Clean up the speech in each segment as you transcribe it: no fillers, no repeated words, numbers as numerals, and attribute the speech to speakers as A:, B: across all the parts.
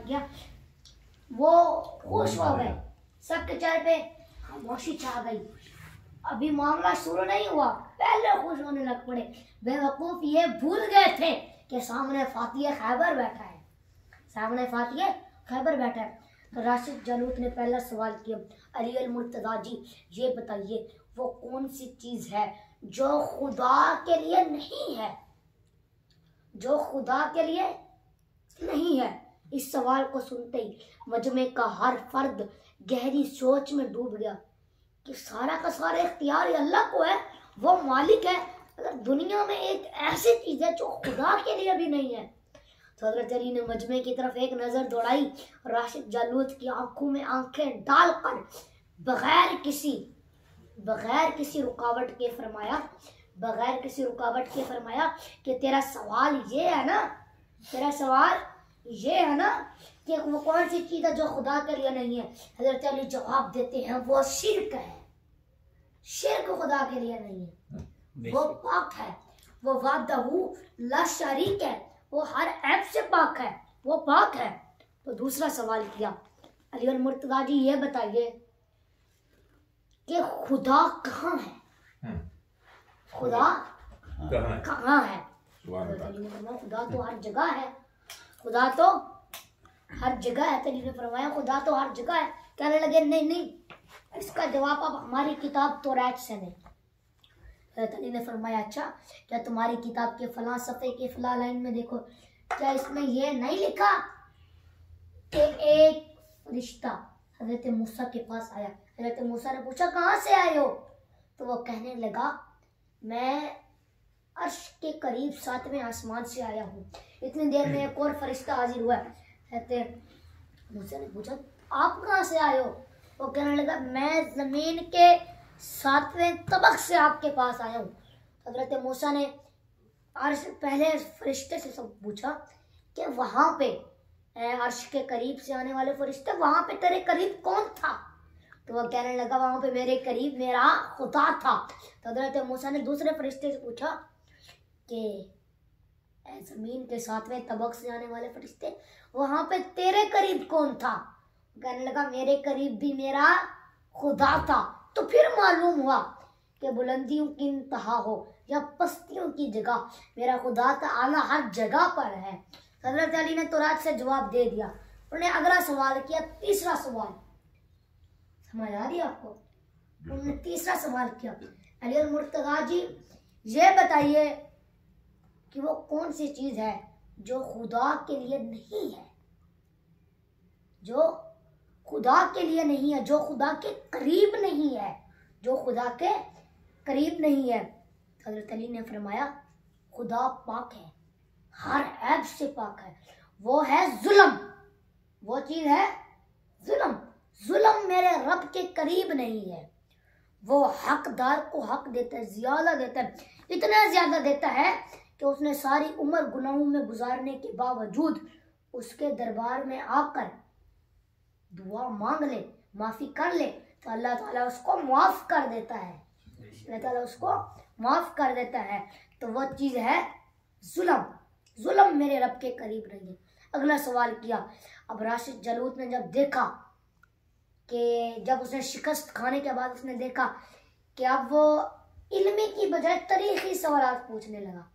A: गया, वो खुश हो गए, सबके चेहरे पे खामोशी छा गई। अभी मामला शुरू नहीं हुआ, पहले खुश होने लग पड़े। बेवकूफ ये भूल गए थे कि सामने फातिह खैबर बैठा है, सामने फातिह खैबर बैठा है। तो राशिद जालूत ने पहला सवाल किया, अली अल मुर्तज़ा जी ये बताइए वो कौन सी चीज़ है जो खुदा के लिए नहीं है, जो खुदा के लिए नहीं है। इस सवाल को सुनते ही मजमे का हर फर्द गहरी सोच में डूब गया कि सारा का सारा इख्तियार अल्लाह को है, वो मालिक है। अगर दुनिया में एक ऐसी चीज़ है जो खुदा के लिए भी नहीं है। तो हज़रत अली ने मजमे की तरफ एक नज़र दौड़ाई, राशिद जालूत की आंखों में आंखें डालकर बगैर किसी रुकावट के फरमाया, बगैर किसी रुकावट के फरमाया कि तेरा सवाल ये है ना, तेरा सवाल ये है ना कि वो कौन सी चीज़ है जो खुदा के लिए नहीं है। हज़रत अली जवाब देते हैं वो शिर्क है, शिर्क खुदा के लिए नहीं है, वो पाक है, वो वादहू ला शरीक है, वो हर ऐप से पाक है, वो पाक है। तो दूसरा सवाल किया, अली अल मुर्तज़ा जी ये बताइए कि खुदा कहाँ है, खुदा कहाँ है। खुदा तो हर जगह है, खुदा तो हर जगह है। तली ने फरमाया खुदा तो हर जगह है। कहने लगे नहीं, इसका जवाब आप हमारी किताब तौरात से दें। तली ने फरमाया अच्छा, क्या तुम्हारी किताब के फलां सफ़े के फलां लाइन में देखो, क्या इसमें यह नहीं लिखा कि एक फरिश्ता हज़रत मूसा के पास आया। हज़रत मूसा ने पूछा कहाँ से आए हो, तो वो कहने लगा मैं अर्श के करीब 7वें आसमान से आया हूँ। इतनी देर में एक और फरिश्ता हाजिर हुआ। हज़रत मूसा ने पूछा आप कहाँ से आए हो, वो कहने लगा मैं ज़मीन के 7वें तबक से आपके पास आया हूँ। हज़रत मूसा ने अर्श पहले फरिश्ते से सब पूछा कि वहाँ पे अर्श के करीब से आने वाले फरिश्ते, वहाँ पे तेरे करीब कौन था, तो वह कहने लगा वहाँ पे मेरे करीब मेरा खुदा था। तो हज़रत मूसा ने दूसरे फरिश्ते से पूछा कि ज़मीन के 7वें तबक से आने वाले फरिश्ते, वहाँ पे तेरे करीब कौन था, कहने लगा मेरे करीब भी मेरा खुदा था। तो फिर मालूम हुआ कि बुलंदियों की इंतहा हो या पस्तियों की जगह मेरा खुदा ताला हर जगह पर है। हज़रत अली ने तौरात से जवाब दे दिया। उन्होंने अगला सवाल किया, तीसरा सवाल, समझ आ रही है आपको, उन्होंने तीसरा सवाल किया, अली अल मुर्तज़ा जी ये बताइए कि वो कौन सी चीज़ है जो खुदा के लिए नहीं है, जो खुदा के लिए नहीं है, जो खुदा के करीब नहीं है, जो खुदा के करीब नहीं है। हज़रत अली ने फरमाया खुदा पाक है, हर ऐब से पाक है, वो है जुल्म, वो चीज़ है जुल्म, जुल्म मेरे रब के करीब नहीं है। वो हकदार को हक देता है, ज़्यादा देता है, इतना ज़्यादा देता है कि उसने सारी उम्र गुनाहों में गुजारने के बावजूद उसके दरबार में आकर दुआ मांग ले, माफ़ी कर ले, तो अल्लाह ताला उसको माफ़ कर देता है, अल्लाह ताला उसको माफ़ कर देता है। तो वह चीज़ है जुल्म, जुल्म मेरे रब के करीब नहीं है। अगला सवाल किया, अब राशिद जालूत ने जब देखा कि जब उसने शिकस्त खाने के बाद उसने देखा कि अब वो इल्मी की बजाय तरीक़ी सवाल पूछने लगा,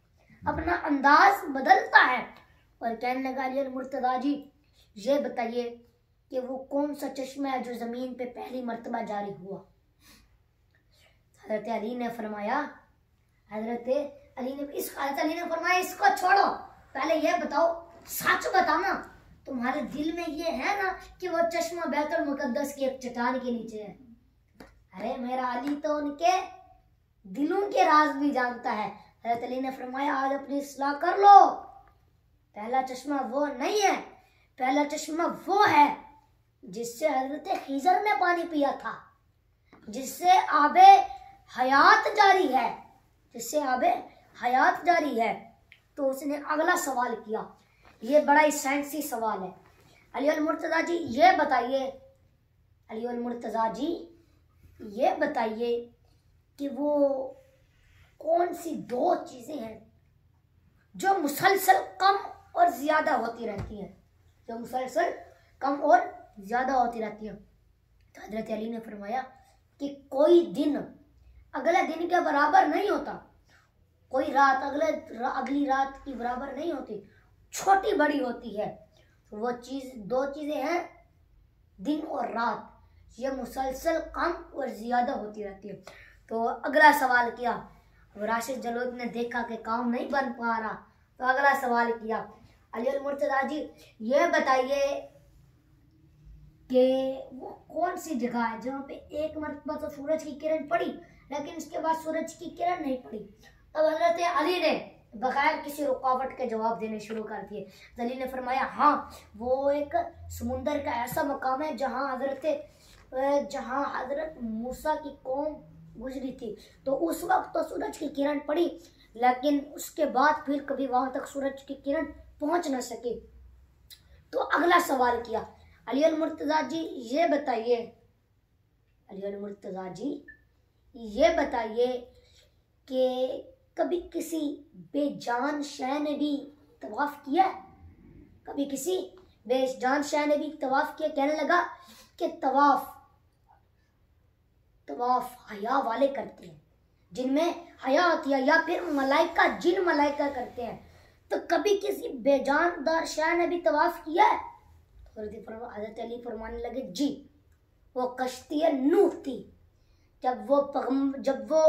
A: अपना अंदाज बदलता है और कहने लगा अली अल मुर्तज़ा जी ये बताइए कि वो कौन सा चश्मा है जो ज़मीन पे पहली मर्तबा जारी हुआ। हज़रत अली ने फरमाया, हज़रत अली ने फरमाया इसको छोड़ो, पहले ये बताओ, सच बताना तुम्हारे दिल में ये है ना कि वो चश्मा बैतुल मुक़द्दस की एक चट्टान के नीचे है। अरे मेरा अली तो उनके दिलों के राज भी जानता है। हज़रत अली ने फरमाया आज अपनी इस्लाह कर लो, पहला चश्मा वो नहीं है, पहला चश्मा वो है जिससे हज़रत खिज़र ने पानी पिया था, जिससे आबे हयात जारी है, जिससे आबे हयात जारी है। तो उसने अगला सवाल किया, ये बड़ा ही साइंसी सवाल है, अली अल मुर्तज़ा जी ये बताइए, अली अल मुर्तज़ा जी ये बताइए कि वो कौन सी दो चीज़ें हैं जो मुसलसल कम और ज़्यादा होती रहती हैं, जो मुसलसल कम और ज़्यादा होती रहती है। तो हज़रत अली ने फरमाया कि कोई दिन अगले दिन के बराबर नहीं होता, कोई रात अगली रात की बराबर नहीं होती, छोटी बड़ी होती है। तो वो चीज़, दो चीज़ें हैं, दिन और रात, ये मुसलसल कम और ज़्यादा होती रहती है। तो अगला सवाल किया, राशिद जलोत ने देखा कि काम नहीं बन पा रहा, तो अगला सवाल किया, अली अल मुर्तज़ा जी ये बताइए कि वो कौन सी जगह है जहाँ पे एक मरतबा तो सूरज की किरण पड़ी लेकिन उसके बाद सूरज की किरण नहीं पड़ी। तब हजरत अली ने बगैर किसी रुकावट के जवाब देने शुरू कर दिए। अली ने फरमाया हाँ, वो एक समुंदर का ऐसा मकाम है जहाँ हजरत मूसा की कौम गुजरी थी, तो उस वक्त तो सूरज की किरण पड़ी लेकिन उसके बाद फिर कभी वहां तक सूरज की किरण पहुंच न सकी। तो अगला सवाल किया, अली अल मुर्तज़ा जी ये बताइए, अली अल मुर्तज़ा जी ये बताइए कि कभी किसी बेजान शय ने भी तवाफ किया है? कभी किसी बेजान शय ने भी तवाफ किया? कहने लगा कि तवाफ हया वाले करते हैं, जिनमें हया होती है, या फिर मलाइका, जिन मलाइका करते हैं। तो कभी किसी बेजानदार शय ने भी तवाफ किया है? हज़रत अली फरमाने लगे जी, वो कश्ती नूह थी, जब वो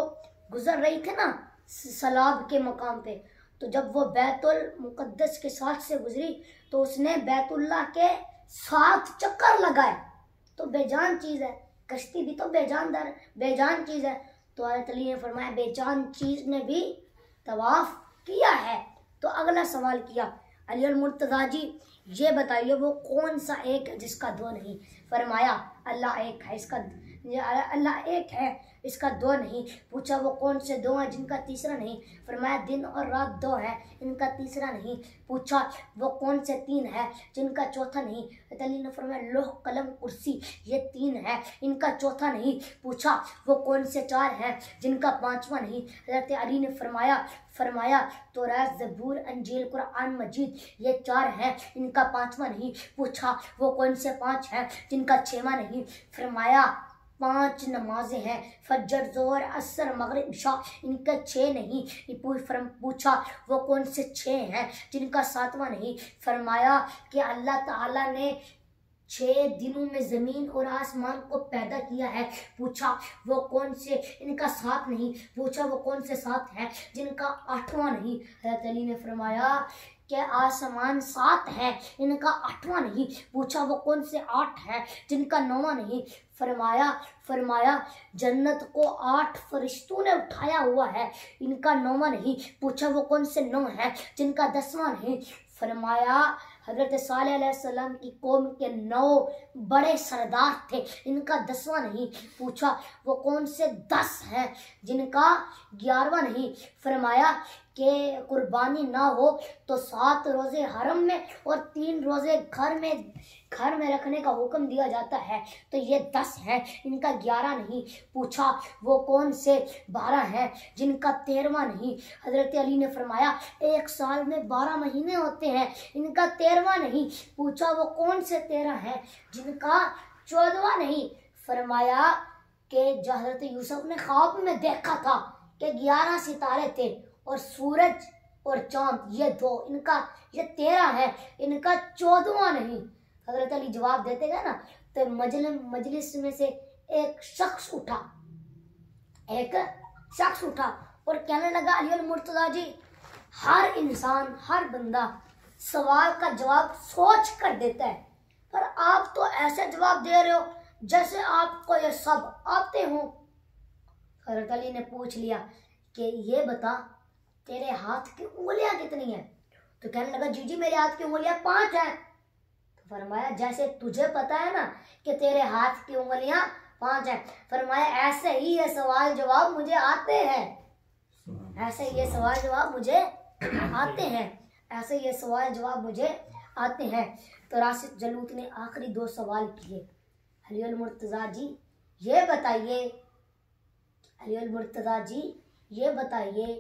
A: गुजर रही थी ना सलाब के मकाम पे, तो जब वो बैतुल मुकद्दस के साथ से गुजरी तो उसने बैतुल्लाह के 7 चक्कर लगाए। तो बेजान चीज़ है, कश्ती भी तो बेजान चीज़ है। तो हज़रत अली ने फरमाया बेजान चीज़ ने भी तवाफ किया है। तो अगला सवाल किया, अली अल मुर्तज़ा जी ये बताइए वो कौन सा एक है जिसका दो नहीं? फरमाया अल्लाह एक है, अल्लाह एक है, इसका दो नहीं। पूछा वो कौन से दो हैं जिनका तीसरा नहीं? फरमाया दिन और रात दो है, इनका तीसरा नहीं। पूछा वो कौन से 3 है जिनका चौथा नहीं? अली ने फरमाया लोह कलम कुर्सी, ये 3 है, इनका चौथा नहीं। पूछा वो कौन से 4 हैं जिनका 5वां नहीं? हज़रत अली ने फरमाया तौरात, ज़बूर, इंजील, कुरान मजीद, ये 4 हैं, इनका 5वां नहीं। पूछा वो कौन से 5 हैं जिनका 6वां नहीं? फरमाया 5 नमाजें हैं, फजर, ज़ोहर, असर, मगरिब, इशा, इनका 6 नहीं। पूछा वो कौन से 6 हैं जिनका 7वां नहीं? फरमाया कि अल्लाह ताला ने 6 दिनों में ज़मीन और आसमान को पैदा किया है। पूछा वो कौन से, इनका 7 नहीं। पूछा वो कौन से 7 हैं जिनका 8वां नहीं? हज़रत अली ने फरमाया कि आसमान 7 है, इनका 8वां नहीं। पूछा वो कौन से 8 हैं जिनका 9वां नहीं? फरमाया जन्नत को 8 फरिश्तों ने उठाया हुआ है, इनका 9वां नहीं। पूछा वो कौन से 9 हैं जिनका 10वां नहीं? फरमाया हज़रत सालेह अलैहिस्सलाम की कौम के 9 बड़े सरदार थे, इनका 10वां नहीं। पूछा वो कौन से 10 हैं जिनका 11वां नहीं? फरमाया कि कुर्बानी ना हो तो 7 रोज़े हरम में और 3 रोज़े घर में रखने का हुक्म दिया जाता है, तो ये 10 हैं, इनका 11 नहीं। पूछा वो कौन से 12 हैं जिनका 13वां नहीं? हज़रत अली ने फरमाया 1 साल में 12 महीने होते हैं, इनका 13वां नहीं। पूछा वो कौन से 13 हैं जिनका 14वां नहीं? फरमाया कि जो हज़रत यूसुफ ने ख्वाब में देखा था कि 11 सितारे थे और सूरज और चांद, ये 2, इनका ये 13 है, इनका 14वां नहीं। हज़रत अली जवाब देते गए ना, तो मजलिस में से एक शख्स उठा और कहने लगा अली अल मुर्तज़ा जी, हर इंसान, हर बंदा सवाल का जवाब सोच कर देता है, पर आप तो ऐसे जवाब दे रहे हो जैसे आपको ये सब आते हो। हज़रत अली ने पूछ लिया कि ये बता तेरे हाथ की उंगलियां कितनी हैं? तो कहने लगा जी मेरे हाथ की उंगलियां 5 हैं। तो फरमाया जैसे तुझे पता है ना कि तेरे हाथ की उंगलियां 5 हैं, फरमाया ऐसे ही ये सवाल जवाब मुझे आते हैं, ऐसे ये सवाल जवाब मुझे आते हैं, ऐसे ये सवाल जवाब मुझे आते हैं। तो राशिद जलूत ने आखिरी 2 सवाल किए, अली अल मुर्तज़ा जी ये बताइए, अली अल मुर्तज़ा जी ये बताइए